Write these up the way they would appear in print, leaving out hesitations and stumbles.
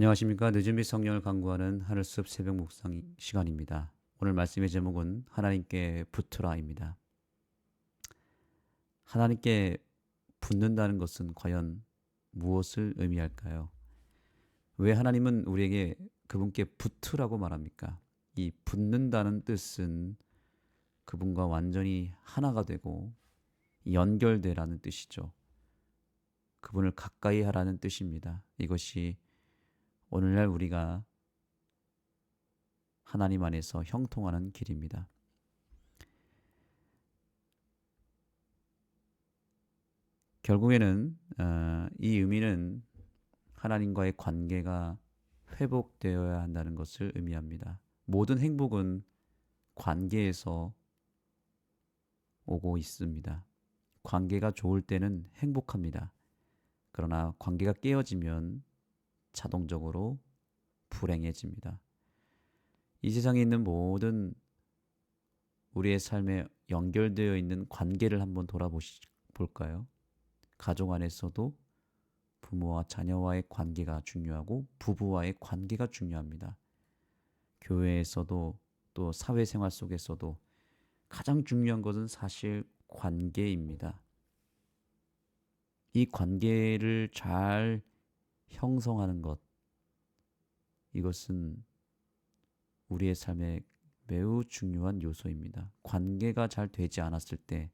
안녕하십니까. 늦은 빛 성령을 강구하는 하늘숲 새벽 묵상 시간입니다. 오늘 말씀의 제목은 하나님께 붙으라입니다. 하나님께 붙는다는 것은 과연 무엇을 의미할까요? 왜 하나님은 우리에게 그분께 붙으라고 말합니까? 이 붙는다는 뜻은 그분과 완전히 하나가 되고 연결되라는 뜻이죠. 그분을 가까이 하라는 뜻입니다. 이것이 오늘날 우리가 하나님 안에서 형통하는 길입니다. 결국에는 이 의미는 하나님과의 관계가 회복되어야 한다는 것을 의미합니다. 모든 행복은 관계에서 오고 있습니다. 관계가 좋을 때는 행복합니다. 그러나 관계가 깨어지면 자동적으로 불행해집니다. 이 세상에 있는 모든 우리의 삶에 연결되어 있는 관계를 한번 돌아볼까요? 가족 안에서도 부모와 자녀와의 관계가 중요하고 부부와의 관계가 중요합니다. 교회에서도 또 사회생활 속에서도 가장 중요한 것은 사실 관계입니다. 이 관계를 잘 형성하는 것, 이것은 우리의 삶에 매우 중요한 요소입니다. 관계가 잘 되지 않았을 때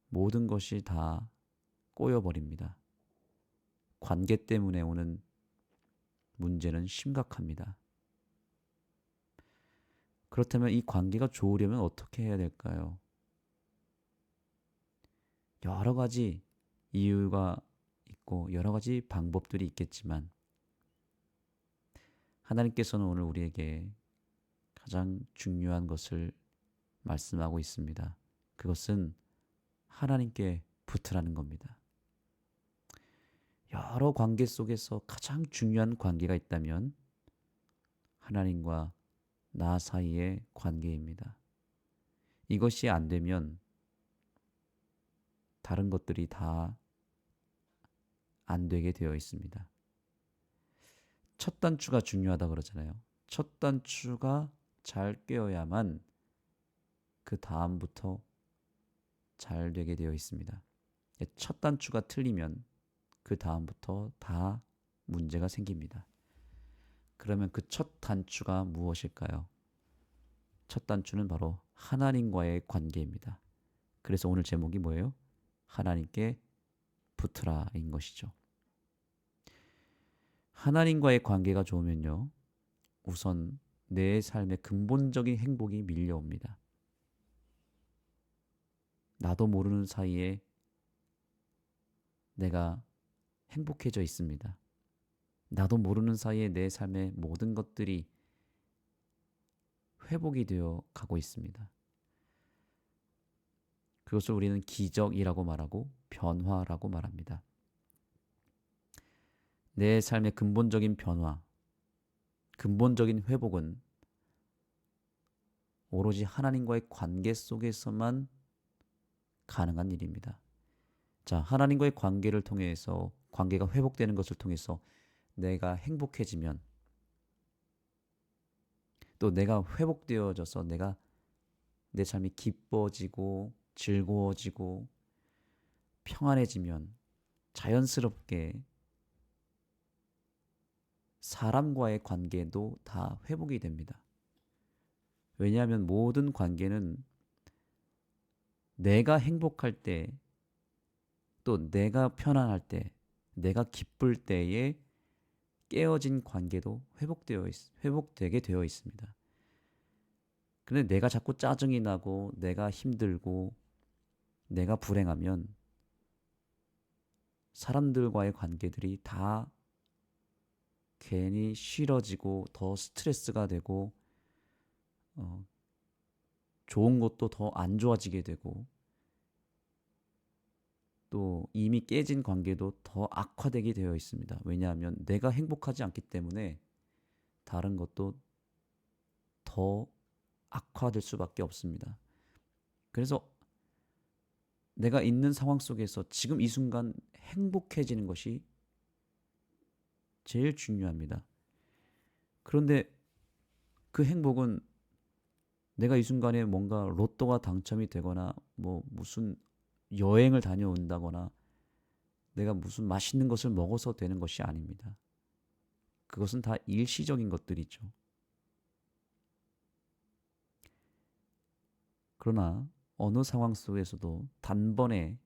모든 것이 다 꼬여버립니다. 관계 때문에 오는 문제는 심각합니다. 그렇다면 이 관계가 좋으려면 어떻게 해야 될까요? 여러 가지 이유가 있고 여러 가지 방법들이 있겠지만 하나님께서는 오늘 우리에게 가장 중요한 것을 말씀하고 있습니다. 그것은 하나님께 붙으라는 겁니다. 여러 관계 속에서 가장 중요한 관계가 있다면 하나님과 나 사이의 관계입니다. 이것이 안 되면 다른 것들이 다 안 되게 되어 있습니다. 첫 단추가 중요하다 그러잖아요. 첫 단추가 잘 꿰어야만 그 다음부터 잘 되게 되어 있습니다. 첫 단추가 틀리면 그 다음부터 다 문제가 생깁니다. 그러면 그 첫 단추가 무엇일까요? 첫 단추는 바로 하나님과의 관계입니다. 그래서 오늘 제목이 뭐예요? 하나님께 붙으라인 것이죠. 하나님과의 관계가 좋으면요, 우선 내 삶의 근본적인 행복이 밀려옵니다. 나도 모르는 사이에 내가 행복해져 있습니다. 나도 모르는 사이에 내 삶의 모든 것들이 회복이 되어 가고 있습니다. 그것을 우리는 기적이라고 말하고 변화라고 말합니다. 내 삶의 근본적인 변화, 근본적인 회복은 오로지 하나님과의 관계 속에서만 가능한 일입니다. 자, 하나님과의 관계를 통해서 관계가 회복되는 것을 통해서 내가 행복해지면 또 내가 회복되어져서 내가 내 삶이 기뻐지고 즐거워지고 평안해지면 자연스럽게 사람과의 관계도 다 회복이 됩니다. 왜냐하면 모든 관계는 내가 행복할 때, 또 내가 편안할 때, 내가 기쁠 때에 깨어진 관계도 회복되게 되어 있습니다. 근데 내가 자꾸 짜증이 나고 내가 힘들고 내가 불행하면 사람들과의 관계들이 다 괜히 싫어지고 더 스트레스가 되고 좋은 것도 더 안 좋아지게 되고 또 이미 깨진 관계도 더 악화되게 되어 있습니다. 왜냐하면 내가 행복하지 않기 때문에 다른 것도 더 악화될 수밖에 없습니다. 그래서 내가 있는 상황 속에서 지금 이 순간 행복해지는 것이 제일 중요합니다. 그런데 그 행복은 내가 이 순간에 뭔가 로또가 당첨이 되거나 뭐 무슨 여행을 다녀온다거나 내가 무슨 맛있는 것을 먹어서 되는 것이 아닙니다. 그것은 다 일시적인 것들이죠. 그러나 어느 상황 속에서도 단번에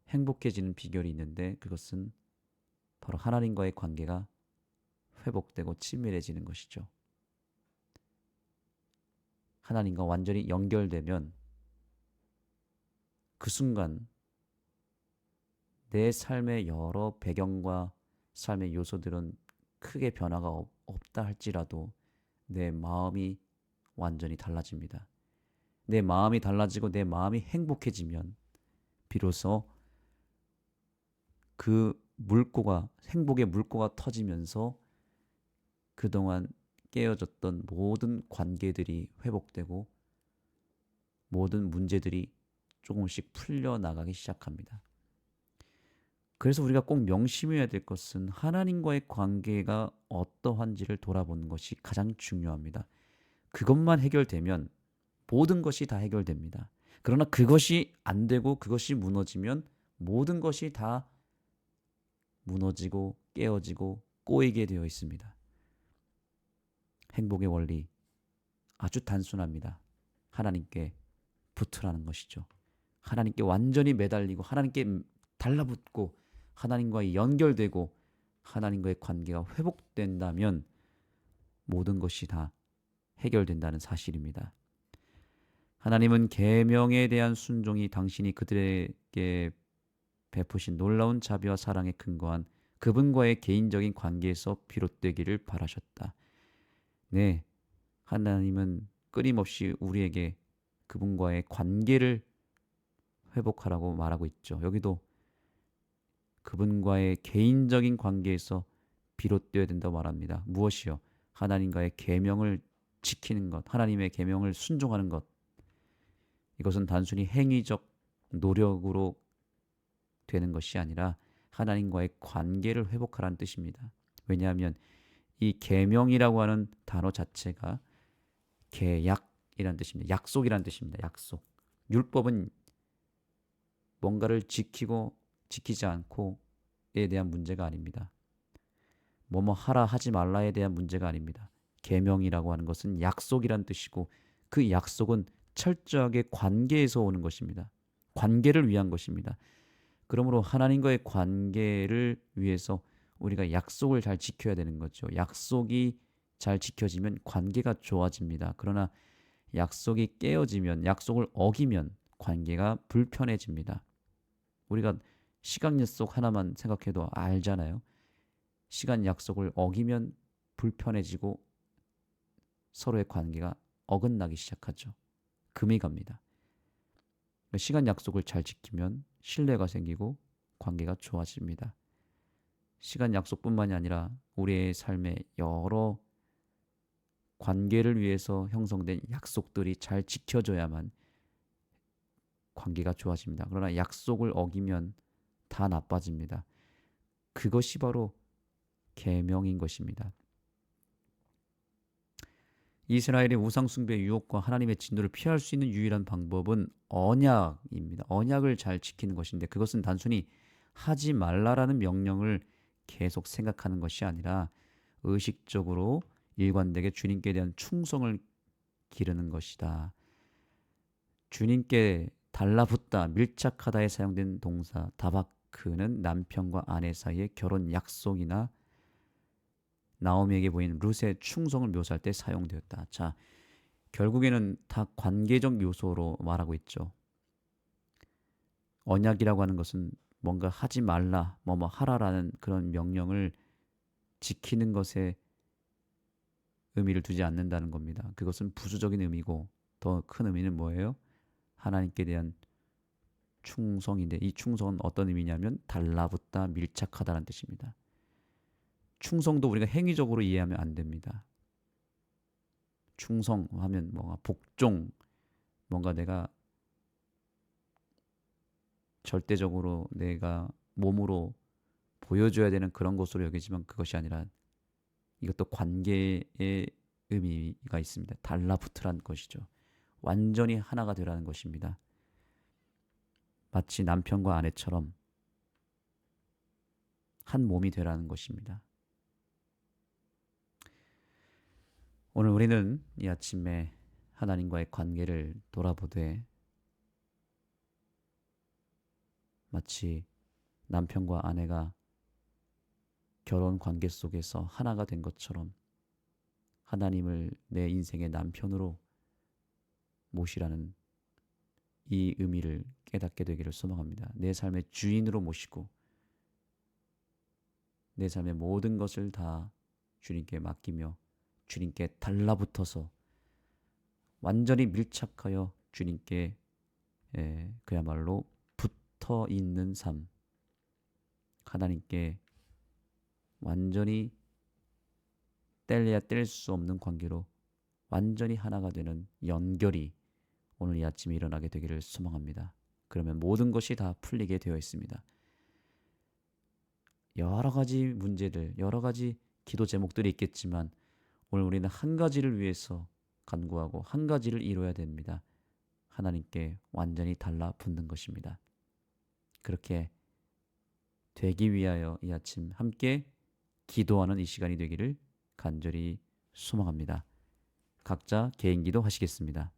행복해지는 비결이 있는데 그것은 바로 하나님과의 관계가 회복되고 친밀해지는 것이죠. 하나님과 완전히 연결되면 그 순간 내 삶의 여러 배경과 삶의 요소들은 크게 변화가 없다 할지라도 내 마음이 완전히 달라집니다. 내 마음이 달라지고 내 마음이 행복해지면 비로소 그 물꼬가 행복의 물꼬가 터지면서 그동안 깨어졌던 모든 관계들이 회복되고 모든 문제들이 조금씩 풀려나가기 시작합니다. 그래서 우리가 꼭 명심해야 될 것은 하나님과의 관계가 어떠한지를 돌아보는 것이 가장 중요합니다. 그것만 해결되면 모든 것이 다 해결됩니다. 그러나 그것이 안 되고 그것이 무너지면 모든 것이 다 무너지고 깨어지고 꼬이게 되어 있습니다. 행복의 원리 아주 단순합니다. 하나님께 붙으라는 것이죠. 하나님께 완전히 매달리고 하나님께 달라붙고 하나님과 연결되고 하나님과의 관계가 회복된다면 모든 것이 다 해결된다는 사실입니다. 하나님은 계명에 대한 순종이 당신이 그들에게 베푸신 놀라운 자비와 사랑에 근거한 그분과의 개인적인 관계에서 비롯되기를 바라셨다. 네, 하나님은 끊임없이 우리에게 그분과의 관계를 회복하라고 말하고 있죠. 여기도 그분과의 개인적인 관계에서 비롯되어야 된다고 말합니다. 무엇이요? 하나님과의 계명을 지키는 것, 하나님의 계명을 순종하는 것. 이것은 단순히 행위적 노력으로 되는 것이 아니라 하나님과의 관계를 회복하라는 뜻입니다. 왜냐하면 이 계명이라고 하는 단어 자체가 계약이라는 뜻입니다. 약속이라는 뜻입니다. 약속. 율법은 뭔가를 지키고 지키지 않고에 대한 문제가 아닙니다. 뭐뭐 하라 하지 말라에 대한 문제가 아닙니다. 계명이라고 하는 것은 약속이란 뜻이고 그 약속은 철저하게 관계에서 오는 것입니다. 관계를 위한 것입니다. 그러므로 하나님과의 관계를 위해서 우리가 약속을 잘 지켜야 되는 거죠. 약속이 잘 지켜지면 관계가 좋아집니다. 그러나 약속이 깨어지면, 약속을 어기면 관계가 불편해집니다. 우리가 시간 약속 하나만 생각해도 알잖아요. 시간 약속을 어기면 불편해지고 서로의 관계가 어긋나기 시작하죠. 금이 갑니다. 시간 약속을 잘 지키면 신뢰가 생기고 관계가 좋아집니다. 시간 약속뿐만이 아니라 우리의 삶의 여러 관계를 위해서 형성된 약속들이 잘 지켜져야만 관계가 좋아집니다. 그러나 약속을 어기면 다 나빠집니다. 그것이 바로 계명인 것입니다. 이스라엘의 우상숭배 유혹과 하나님의 진노를 피할 수 있는 유일한 방법은 언약입니다. 언약을 잘 지키는 것인데 그것은 단순히 하지 말라라는 명령을 계속 생각하는 것이 아니라 의식적으로 일관되게 주님께 대한 충성을 기르는 것이다. 주님께 달라붙다, 밀착하다에 사용된 동사 다바크는 남편과 아내 사이의 결혼 약속이나 나오미에게 보인 룻의 충성을 묘사할 때 사용되었다. 자, 결국에는 다 관계적 요소로 말하고 있죠. 언약이라고 하는 것은 뭔가 하지 말라, 뭐뭐 하라라는 그런 명령을 지키는 것에 의미를 두지 않는다는 겁니다. 그것은 부수적인 의미고 더 큰 의미는 뭐예요? 하나님께 대한 충성인데 이 충성은 어떤 의미냐면 달라붙다, 밀착하다라는 뜻입니다. 충성도 우리가 행위적으로 이해하면 안 됩니다. 충성하면 뭔가 복종, 뭔가 내가 절대적으로 내가 몸으로 보여줘야 되는 그런 것으로 여기지만 그것이 아니라 이것도 관계의 의미가 있습니다. 달라붙으란 것이죠. 완전히 하나가 되라는 것입니다. 마치 남편과 아내처럼 한 몸이 되라는 것입니다. 오늘 우리는 이 아침에 하나님과의 관계를 돌아보되 마치 남편과 아내가 결혼 관계 속에서 하나가 된 것처럼 하나님을 내 인생의 남편으로 모시라는 이 의미를 깨닫게 되기를 소망합니다. 내 삶의 주인으로 모시고 내 삶의 모든 것을 다 주님께 맡기며 주님께 달라붙어서 완전히 밀착하여 주님께 그야말로 붙어 있는 삶, 하나님께 완전히 뗄래야 뗄 수 없는 관계로 완전히 하나가 되는 연결이 오늘 이 아침에 일어나게 되기를 소망합니다. 그러면 모든 것이 다 풀리게 되어 있습니다. 여러 가지 문제들, 여러 가지 기도 제목들이 있겠지만 오늘 우리는 한 가지를 위해서 간구하고 한 가지를 이루어야 됩니다. 하나님께 완전히 달라붙는 것입니다. 그렇게 되기 위하여 이 아침 함께 기도하는 이 시간이 되기를 간절히 소망합니다. 각자 개인 기도 하시겠습니다.